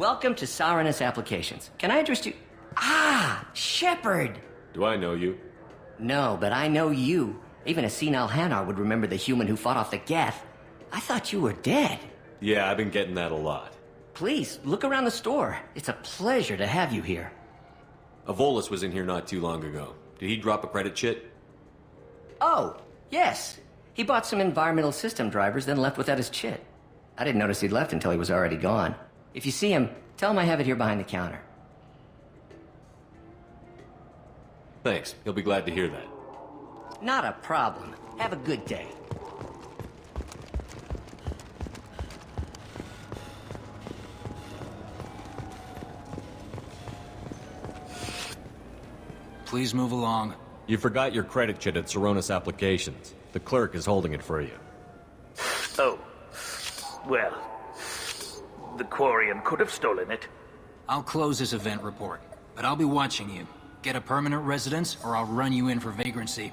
Welcome to Sarenus Applications. Can I address you? Ah, Shepard! Do I know you? No, but I know you. Even a senile Hanar would remember the human who fought off the Geth. I thought you were dead. Yeah, I've been getting that a lot. Please, look around the store. It's a pleasure to have you here. Avolis was in here not too long ago. Did he drop a credit chit? Oh, yes. He bought some environmental system drivers, then left without his chit. I didn't notice he'd left until he was already gone. If you see him, tell him I have it here behind the counter. Thanks. He'll be glad to hear that. Not a problem. Have a good day. Please move along. You forgot your credit chit at Sarenus Applications. The clerk is holding it for you. Oh. Well, the Quarian could have stolen it. I'll close this event report, but I'll be watching you. Get a permanent residence, or I'll run you in for vagrancy.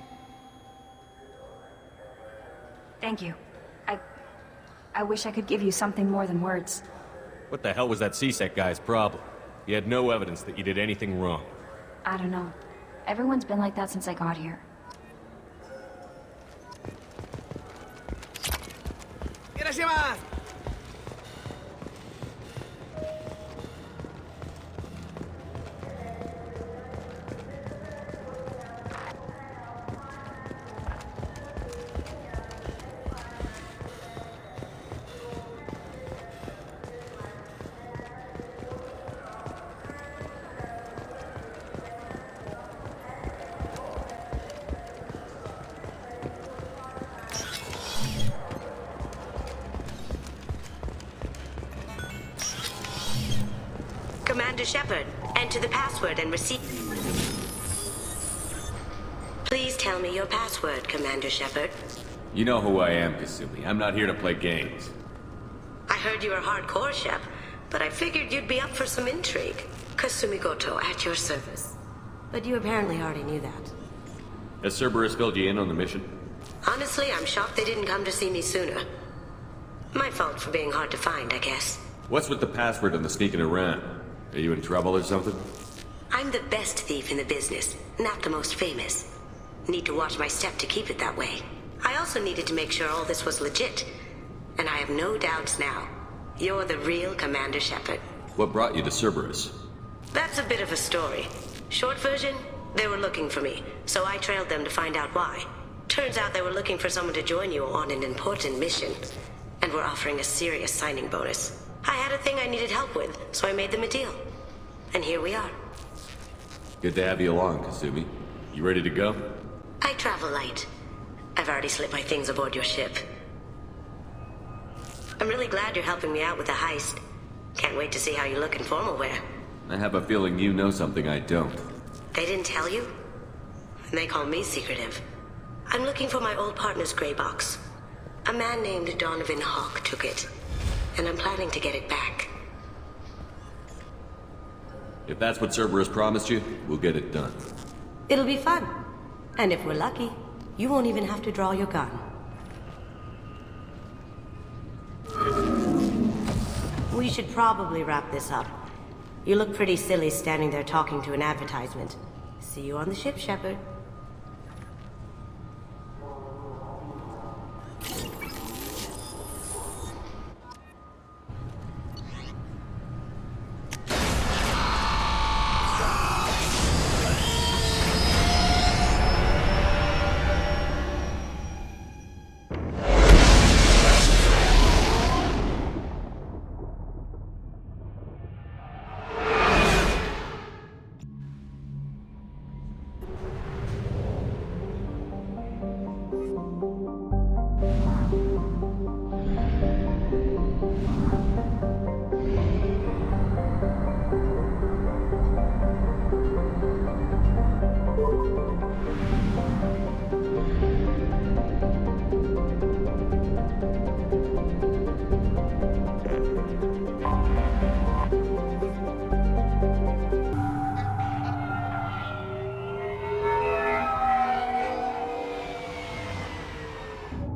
Thank you. I wish I could give you something more than words. What the hell was that CSEC guy's problem? He had no evidence that you did anything wrong. I don't know. Everyone's been like that since I got here. Commander Shepard, enter the password and receive... Please tell me your password, Commander Shepard. You know who I am, Kasumi. I'm not here to play games. I heard you were hardcore, Shep, but I figured you'd be up for some intrigue. Kasumi Goto, at your service. But you apparently already knew that. Has Cerberus filled you in on the mission? Honestly, I'm shocked they didn't come to see me sooner. My fault for being hard to find, I guess. What's with the password and the sneaking around? Are you in trouble or something? I'm the best thief in the business, not the most famous. Need to watch my step to keep it that way. I also needed to make sure all this was legit. And I have no doubts now. You're the real Commander Shepard. What brought you to Cerberus? That's a bit of a story. Short version, they were looking for me, so I trailed them to find out why. Turns out they were looking for someone to join you on an important mission, and were offering a serious signing bonus. I had a thing I needed help with, so I made them a deal. And here we are. Good to have you along, Kasumi. You ready to go? I travel light. I've already slipped my things aboard your ship. I'm really glad you're helping me out with the heist. Can't wait to see how you look in formal wear. I have a feeling you know something I don't. They didn't tell you? And they call me secretive. I'm looking for my old partner's gray box. A man named Donovan Hawk took it, and I'm planning to get it back. If that's what Cerberus promised you, we'll get it done. It'll be fun. And if we're lucky, you won't even have to draw your gun. We should probably wrap this up. You look pretty silly standing there talking to an advertisement. See you on the ship, Shepard.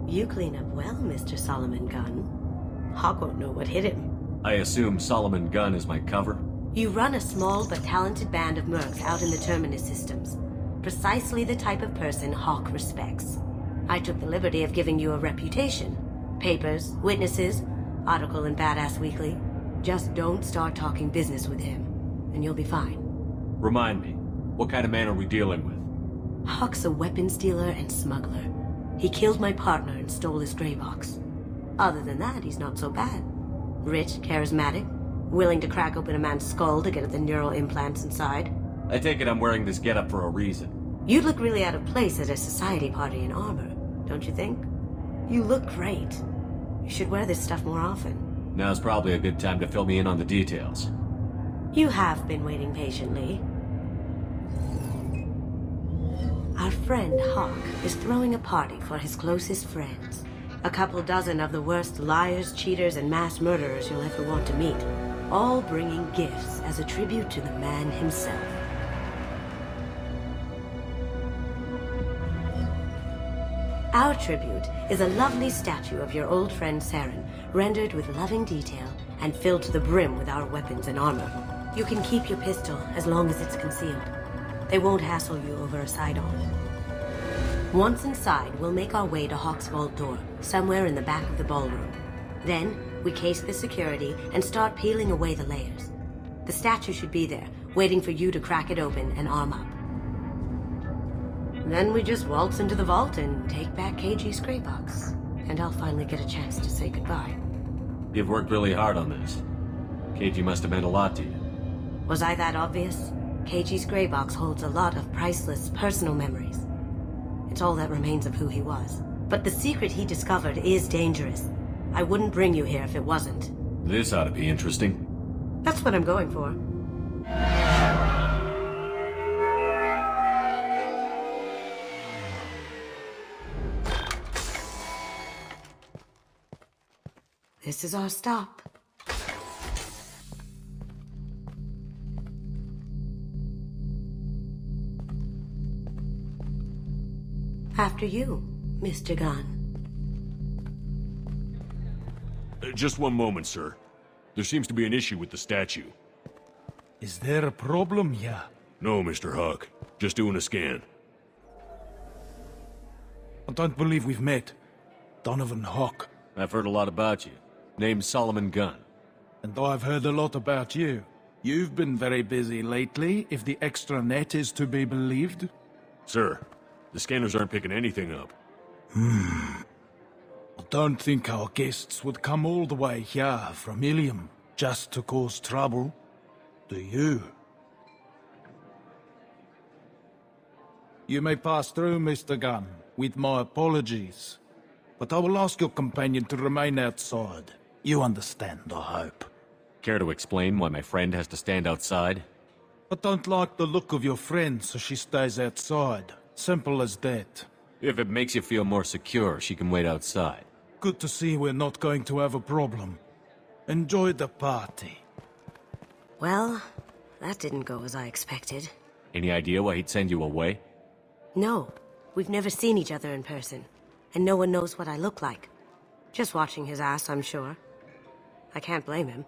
You clean up well, Mr. Solomon Gunn. Hawk won't know what hit him. I assume Solomon Gunn is my cover? You run a small but talented band of mercs out in the Terminus systems. Precisely the type of person Hawk respects. I took the liberty of giving you a reputation. Papers, witnesses, article in Badass Weekly. Just don't start talking business with him, and you'll be fine. Remind me, what kind of man are we dealing with? Hawk's a weapons dealer and smuggler. He killed my partner and stole his gray box. Other than that, he's not so bad. Rich, charismatic, willing to crack open a man's skull to get at the neural implants inside. I take it I'm wearing this getup for a reason. You'd look really out of place at a society party in armor, don't you think? You look great. You should wear this stuff more often. Now's probably a good time to fill me in on the details. You have been waiting patiently. Our friend Hawk is throwing a party for his closest friends. A couple dozen of the worst liars, cheaters, and mass murderers you'll ever want to meet. All bringing gifts as a tribute to the man himself. Our tribute is a lovely statue of your old friend Saren, rendered with loving detail and filled to the brim with our weapons and armor. You can keep your pistol as long as it's concealed. They won't hassle you over a side-on. Once inside, we'll make our way to Hawk's vault door, somewhere in the back of the ballroom. Then, we case the security and start peeling away the layers. The statue should be there, waiting for you to crack it open and arm up. Then we just waltz into the vault and take back KG's gray box. And I'll finally get a chance to say goodbye. You've worked really hard on this. KG must have meant a lot to you. Was I that obvious? KG's gray box holds a lot of priceless personal memories. It's all that remains of who he was. But the secret he discovered is dangerous. I wouldn't bring you here if it wasn't. This ought to be interesting. That's what I'm going for. This is our stop. After you, Mr. Gunn. Just one moment, sir. There seems to be an issue with the statue. Is there a problem here? No, Mr. Hawk. Just doing a scan. I don't believe we've met. Donovan Hawk. I've heard a lot about you. Name's Solomon Gunn. And I've heard a lot about you. You've been very busy lately, if the extra net is to be believed. Sir, the scanners aren't picking anything up. I don't think our guests would come all the way here from Ilium just to cause trouble. Do you? You may pass through, Mr. Gunn, with my apologies. But I will ask your companion to remain outside. You understand, I hope. Care to explain why my friend has to stand outside? I don't like the look of your friend, so she stays outside. Simple as that. If it makes you feel more secure, she can wait outside. Good to see we're not going to have a problem. Enjoy the party. Well, that didn't go as I expected. Any idea why he'd send you away? No, we've never seen each other in person. And no one knows what I look like. Just watching his ass, I'm sure. I can't blame him.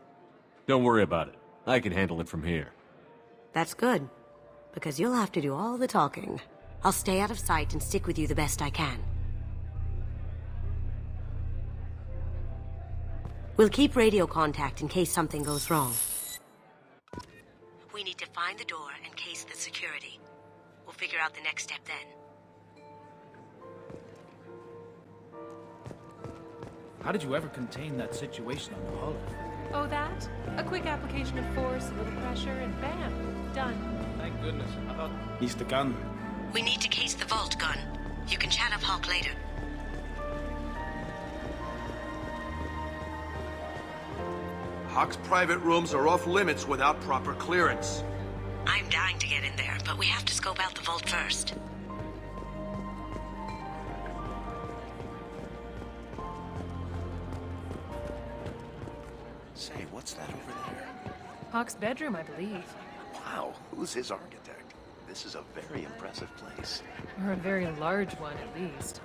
Don't worry about it. I can handle it from here. That's good, because you'll have to do all the talking. I'll stay out of sight and stick with you the best I can. We'll keep radio contact in case something goes wrong. We need to find the door and case the security. We'll figure out the next step then. How did you ever contain that situation on the hull? Oh, that? A quick application of force, a little pressure, and bam, done. Thank goodness. I thought... Mr. Gunn. We need to case the vault, Gun. You can chat up Hawk later. Hawk's private rooms are off limits without proper clearance. I'm dying to get in there, but we have to scope out the vault first. Say, what's that over there? Hawk's bedroom, I believe. Wow, who's his architect? This is a very impressive place. Or a very large one, at least.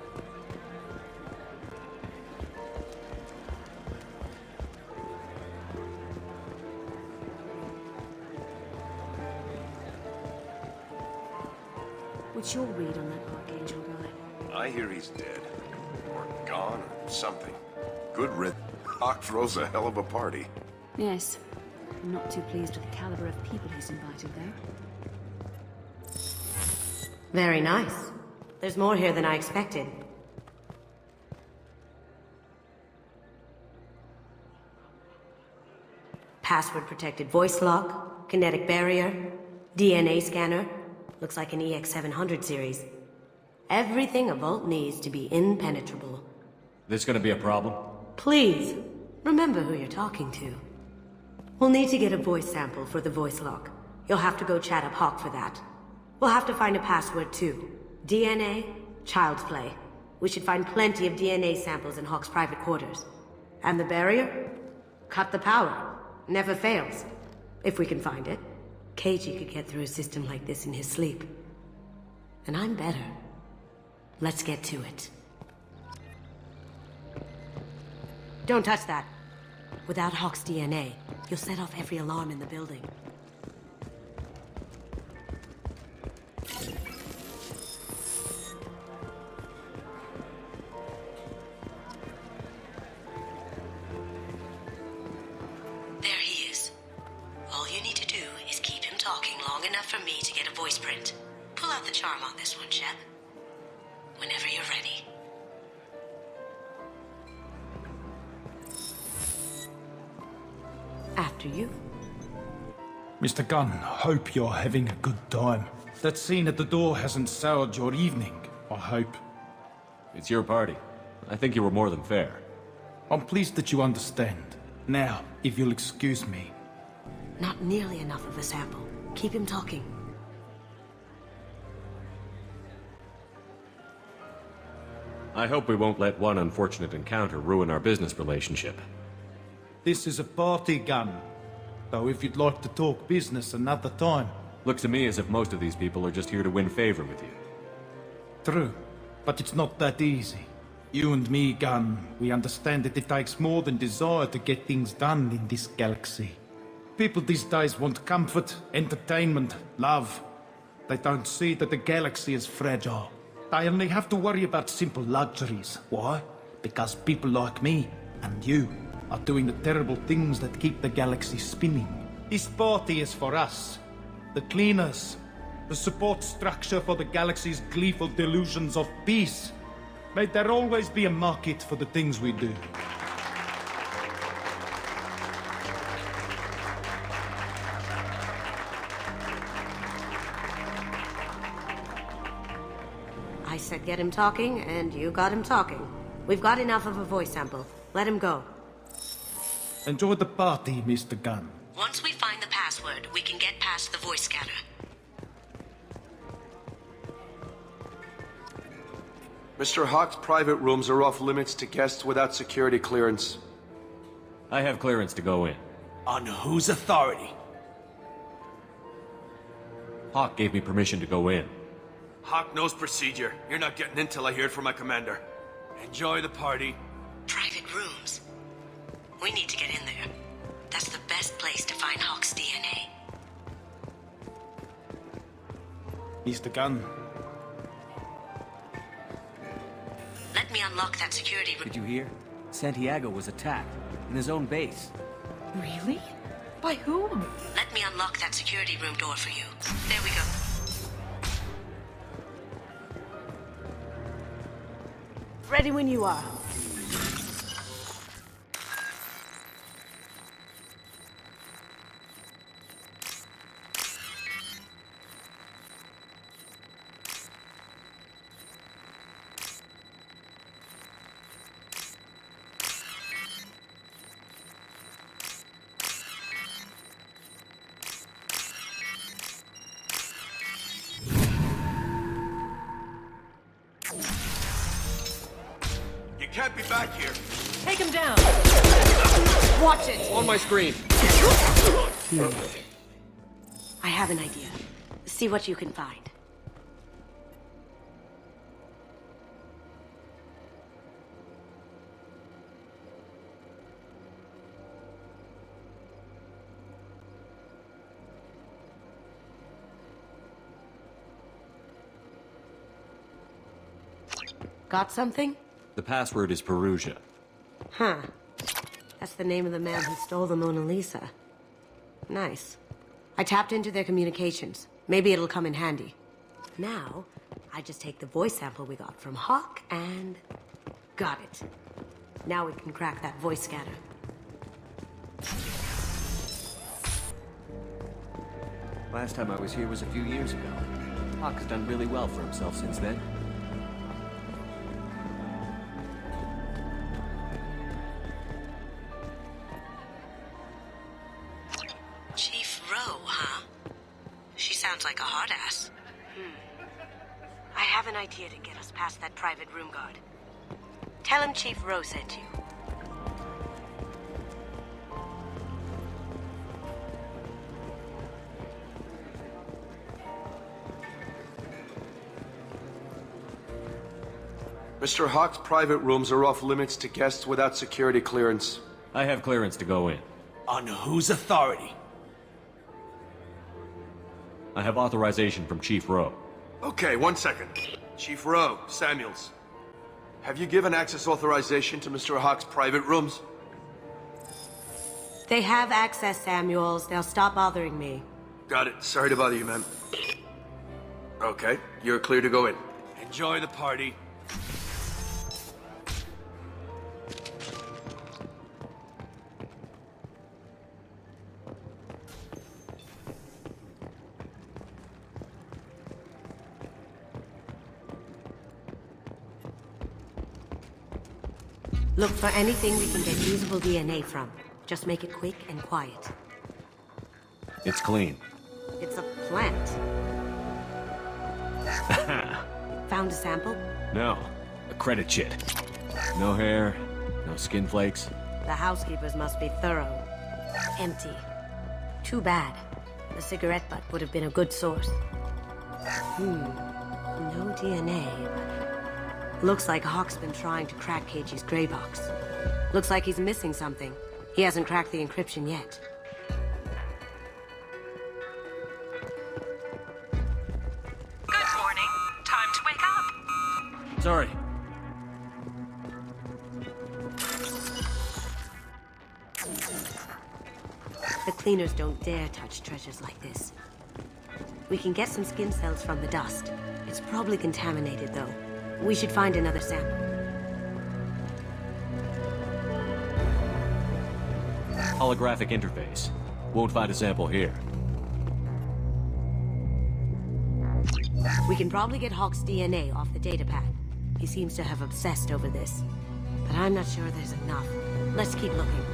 What's your read on that Archangel guy? I hear he's dead. Or gone, or something. Good rid. Hawk throws a hell of a party. Yes. I'm not too pleased with the caliber of people he's invited, though. Very nice. There's more here than I expected. Password-protected voice lock, kinetic barrier, DNA scanner. Looks like an EX700 series. Everything a vault needs to be impenetrable. This gonna be a problem? Please, remember who you're talking to. We'll need to get a voice sample for the voice lock. You'll have to go chat up Hawk for that. We'll have to find a password too. DNA, child's play. We should find plenty of DNA samples in Hawk's private quarters. And the barrier? Cut the power. Never fails. If we can find it. Keiji could get through a system like this in his sleep. And I'm better. Let's get to it. Don't touch that. Without Hawk's DNA, you'll set off every alarm in the building. There he is. All you need to do is keep him talking long enough for me to get a voice print. Pull out the charm on this one, Shep. Whenever you're ready. After you. Mr. Gunn, hope you're having a good time. That scene at the door hasn't soured your evening, I hope. It's your party. I think you were more than fair. I'm pleased that you understand. Now, if you'll excuse me. Not nearly enough of a sample. Keep him talking. I hope we won't let one unfortunate encounter ruin our business relationship. This is a party, Gunn. Though if you'd like to talk business another time. Looks to me as if most of these people are just here to win favor with you. True, but it's not that easy. You and me, Gunn, we understand that it takes more than desire to get things done in this galaxy. People these days want comfort, entertainment, love. They don't see that the galaxy is fragile. They only have to worry about simple luxuries. Why? Because people like me and you are doing the terrible things that keep the galaxy spinning. This party is for us, the cleaners, the support structure for the galaxy's gleeful delusions of peace. May there always be a market for the things we do. I said get him talking, and you got him talking. We've got enough of a voice sample. Let him go. Enjoy the party, Mr. Gunn. Once we find the password, we can get past the voice scanner. Mr. Hawk's private rooms are off limits to guests without security clearance. I have clearance to go in. On whose authority? Hawk gave me permission to go in. Hawk knows procedure. You're not getting in till I hear it from my commander. Enjoy the party. Private rooms. We need to get in there. That's the best place to find Hawk's DNA. Mr. Gunn. Let me unlock that security room. Did you hear? Santiago was attacked in his own base. Really? By whom? Let me unlock that security room door for you. There we go. Ready when you are. You can't be back here. Take him down. Watch it! On my screen! I have an idea. See what you can find. Got something? The password is Perugia. Huh. That's the name of the man who stole the Mona Lisa. Nice. I tapped into their communications. Maybe it'll come in handy. Now, I just take the voice sample we got from Hawk and... got it. Now we can crack that voice scanner. Last time I was here was a few years ago. Hawk has done really well for himself since then. Chief Rowe, huh? She sounds like a hard ass. I have an idea to get us past that private room guard. Tell him Chief Rowe sent you. Mr. Hawk's private rooms are off limits to guests without security clearance. I have clearance to go in. On whose authority? I have authorization from Chief Rowe. Okay, 1 second. Chief Rowe, Samuels. Have you given access authorization to Mr. Hawk's private rooms? They have access, Samuels. They'll stop bothering me. Got it. Sorry to bother you, ma'am. Okay, you're clear to go in. Enjoy the party. Look for anything we can get usable DNA from. Just make it quick and quiet. It's clean. It's a plant. Found a sample? No. A credit chit. No hair, no skin flakes. The housekeepers must be thorough. Empty. Too bad. The cigarette butt would have been a good source. No DNA, but... Looks like Hawk's been trying to crack KG's gray box. Looks like he's missing something. He hasn't cracked the encryption yet. Good morning. Time to wake up. Sorry. The cleaners don't dare touch treasures like this. We can get some skin cells from the dust. It's probably contaminated, though. We should find another sample. Holographic interface. Won't find a sample here. We can probably get Hawk's DNA off the datapad. He seems to have obsessed over this. But I'm not sure there's enough. Let's keep looking.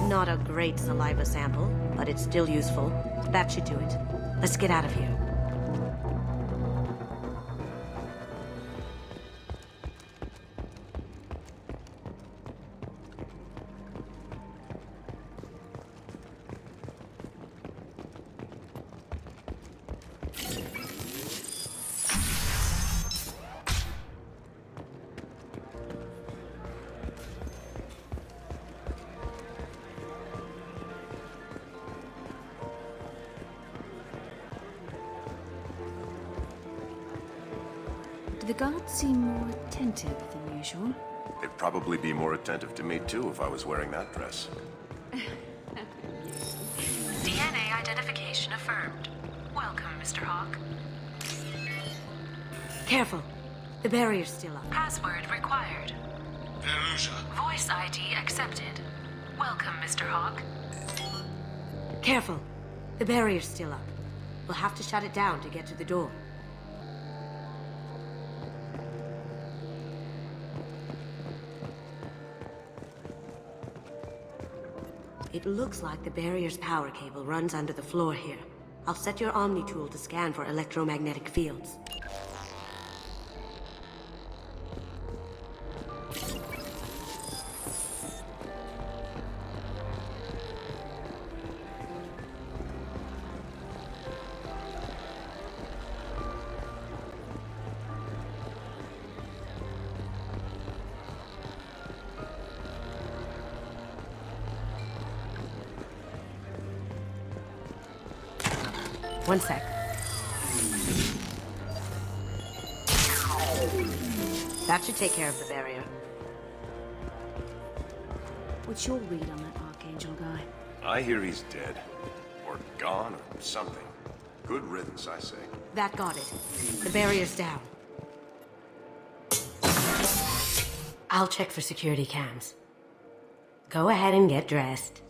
Not a great saliva sample, but it's still useful. That should do it. Let's get out of here. Do the guards seem more attentive than usual? They'd probably be more attentive to me, too, if I was wearing that dress. DNA identification affirmed. Welcome, Mr. Hawk. Careful. The barrier's still up. Password required. Voice ID accepted. Welcome, Mr. Hawk. Careful. The barrier's still up. We'll have to shut it down to get to the door. It looks like the barrier's power cable runs under the floor here. I'll set your Omni tool to scan for electromagnetic fields. One sec. That should take care of the barrier. What's your read on that Archangel guy? I hear he's dead. Or gone, or something. Good riddance, I say. That got it. The barrier's down. I'll check for security cams. Go ahead and get dressed.